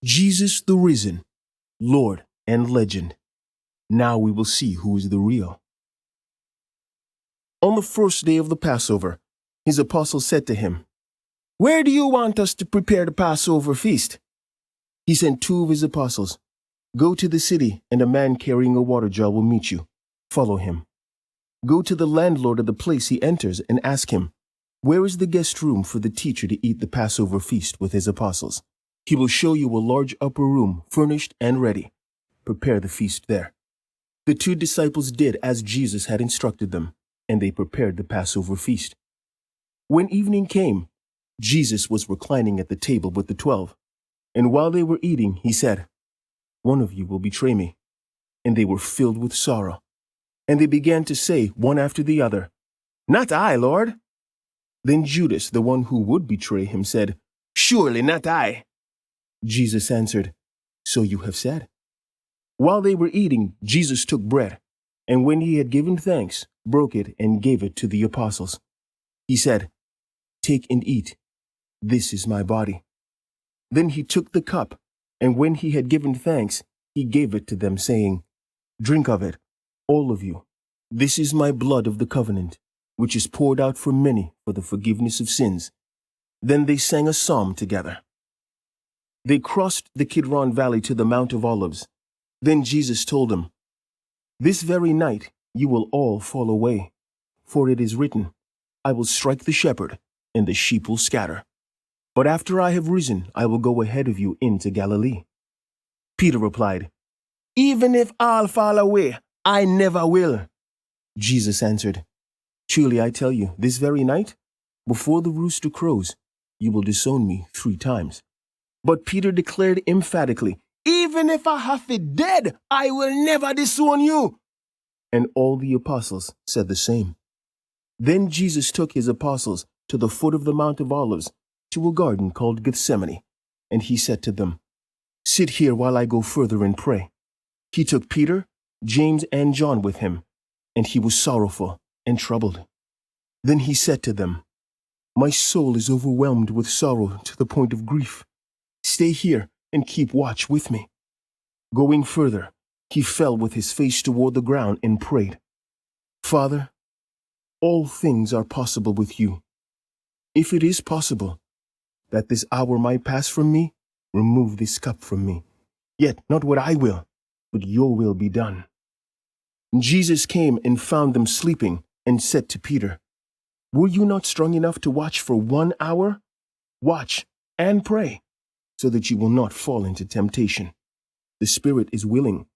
Jesus the risen, Lord and legend. Now we will see who is the real. On the first day of the Passover, his apostles said to him, "Where do you want us to prepare the Passover feast?" He sent two of his apostles. "Go to the city, and a man carrying a water jar will meet you. Follow him. Go to the landlord of the place he enters and ask him, 'Where is the guest room for the teacher to eat the Passover feast with his apostles?' He will show you a large upper room, furnished and ready. Prepare the feast there." The two disciples did as Jesus had instructed them, and they prepared the Passover feast. When evening came, Jesus was reclining at the table with the 12, and while they were eating, he said, "One of you will betray me." And they were filled with sorrow. And they began to say, one after the other, "Not I, Lord." Then Judas, the one who would betray him, said, "Surely not I." Jesus answered, "So you have said." While they were eating, Jesus took bread, and when he had given thanks, broke it and gave it to the apostles. He said, "Take and eat. This is my body." Then he took the cup, and when he had given thanks, he gave it to them, saying, "Drink of it, all of you. This is my blood of the covenant, which is poured out for many for the forgiveness of sins." Then they sang a psalm together. They crossed the Kidron Valley to the Mount of Olives. Then Jesus told them, "This very night you will all fall away, for it is written, 'I will strike the shepherd, and the sheep will scatter.' But after I have risen, I will go ahead of you into Galilee." Peter replied, "Even if all fall away, I never will." Jesus answered, "Truly I tell you, this very night, before the rooster crows, you will disown me 3 times. But Peter declared emphatically, "Even if I have to dead, I will never disown you." And all the apostles said the same. Then Jesus took his apostles to the foot of the Mount of Olives, to a garden called Gethsemane, and he said to them, "Sit here while I go further and pray." He took Peter, James, and John with him, and he was sorrowful and troubled. Then he said to them, "My soul is overwhelmed with sorrow to the point of grief. Stay here and keep watch with me." Going further, he fell with his face toward the ground and prayed, "Father, all things are possible with you. If it is possible that this hour might pass from me, remove this cup from me. Yet not what I will, but your will be done." Jesus came and found them sleeping and said to Peter, "Were you not strong enough to watch for 1 hour? Watch and pray, so that you will not fall into temptation. The spirit is willing,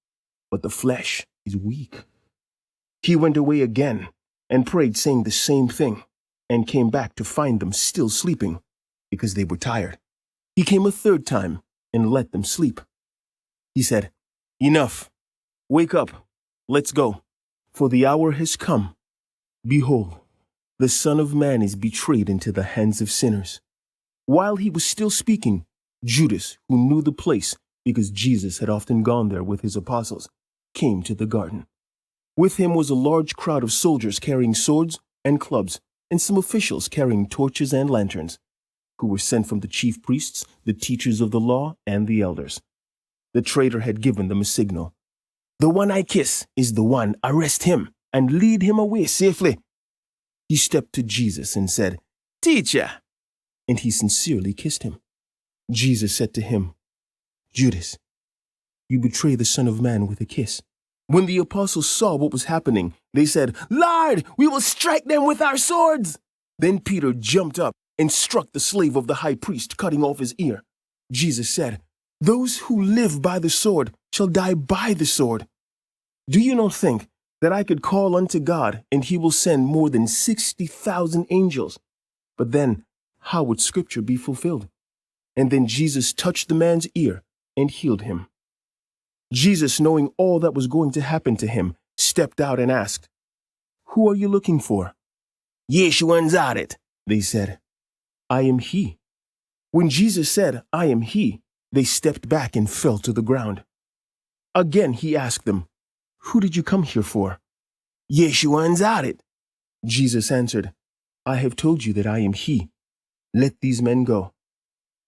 but the flesh is weak." He went away again and prayed, saying the same thing, and came back to find them still sleeping, because they were tired. He came a 3rd time and let them sleep. He said, "Enough. Wake up. Let's go. For the hour has come. Behold, the Son of Man is betrayed into the hands of sinners." While he was still speaking, Judas, who knew the place because Jesus had often gone there with his apostles, came to the garden. With him was a large crowd of soldiers carrying swords and clubs, and some officials carrying torches and lanterns, who were sent from the chief priests, the teachers of the law, and the elders. The traitor had given them a signal. "The one I kiss is the one. Arrest him and lead him away safely." He stepped to Jesus and said, "Teacher," and he sincerely kissed him. Jesus said to him, "Judas, you betray the Son of Man with a kiss." When the apostles saw what was happening, they said, "Lord, we will strike them with our swords." Then Peter jumped up and struck the slave of the high priest, cutting off his ear. Jesus said, "Those who live by the sword shall die by the sword. Do you not think that I could call unto God, and he will send more than 60,000 angels? But then, how would Scripture be fulfilled?" And then Jesus touched the man's ear and healed him. Jesus, knowing all that was going to happen to him, stepped out and asked, "Who are you looking for?" "Yeshua Anzaret," they said. "I am he." When Jesus said, "I am he," they stepped back and fell to the ground. Again he asked them, "Who did you come here for?" "Yeshua Anzaret." Jesus answered, "I have told you that I am he. Let these men go."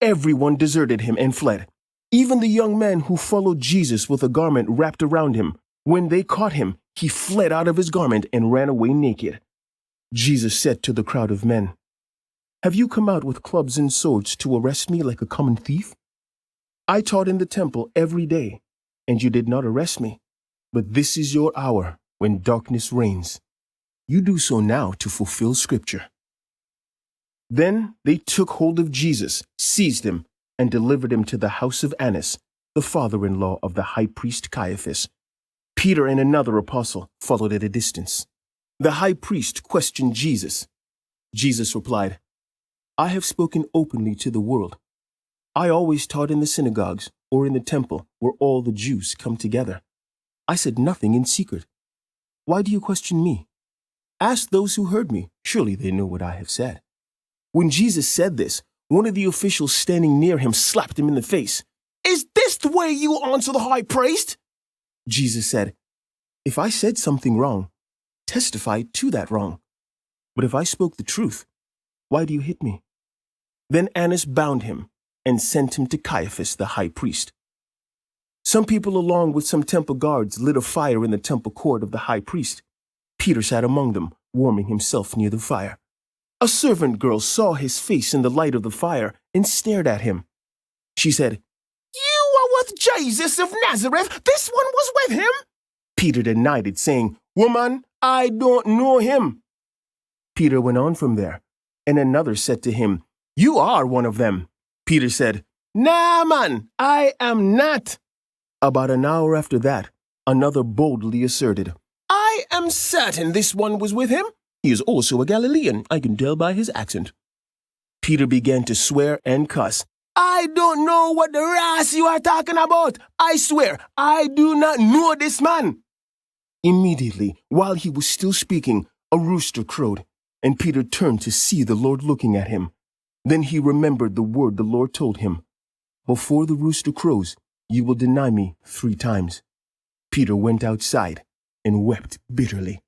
Everyone deserted him and fled. Even the young man who followed Jesus with a garment wrapped around him, when they caught him, he fled out of his garment and ran away naked. Jesus said to the crowd of men, "Have you come out with clubs and swords to arrest me like a common thief? I taught in the temple every day, and you did not arrest me. But this is your hour when darkness reigns. You do so now to fulfill Scripture." Then they took hold of Jesus, seized him, and delivered him to the house of Annas, the father-in-law of the high priest Caiaphas. Peter and another apostle followed at a distance. The high priest questioned Jesus. Jesus replied, "I have spoken openly to the world. I always taught in the synagogues or in the temple where all the Jews come together. I said nothing in secret. Why do you question me? Ask those who heard me. Surely they know what I have said." When Jesus said this, one of the officials standing near him slapped him in the face. "Is this the way you answer the high priest?" Jesus said, "If I said something wrong, testify to that wrong. But if I spoke the truth, why do you hit me?" Then Annas bound him and sent him to Caiaphas the high priest. Some people, along with some temple guards, lit a fire in the temple court of the high priest. Peter sat among them, warming himself near the fire. A servant girl saw his face in the light of the fire and stared at him. She said, "You are with Jesus of Nazareth. This one was with him." Peter denied it, saying, "Woman, I don't know him." Peter went on from there, and another said to him, "You are one of them." Peter said, "Nah, man, I am not." About an hour after that, another boldly asserted, "I am certain this one was with him. He is also a Galilean, I can tell by his accent." Peter began to swear and cuss. "I don't know what the ras you are talking about. I swear, I do not know this man." Immediately, while he was still speaking, a rooster crowed, and Peter turned to see the Lord looking at him. Then he remembered the word the Lord told him, "Before the rooster crows, you will deny me 3 times." Peter went outside and wept bitterly.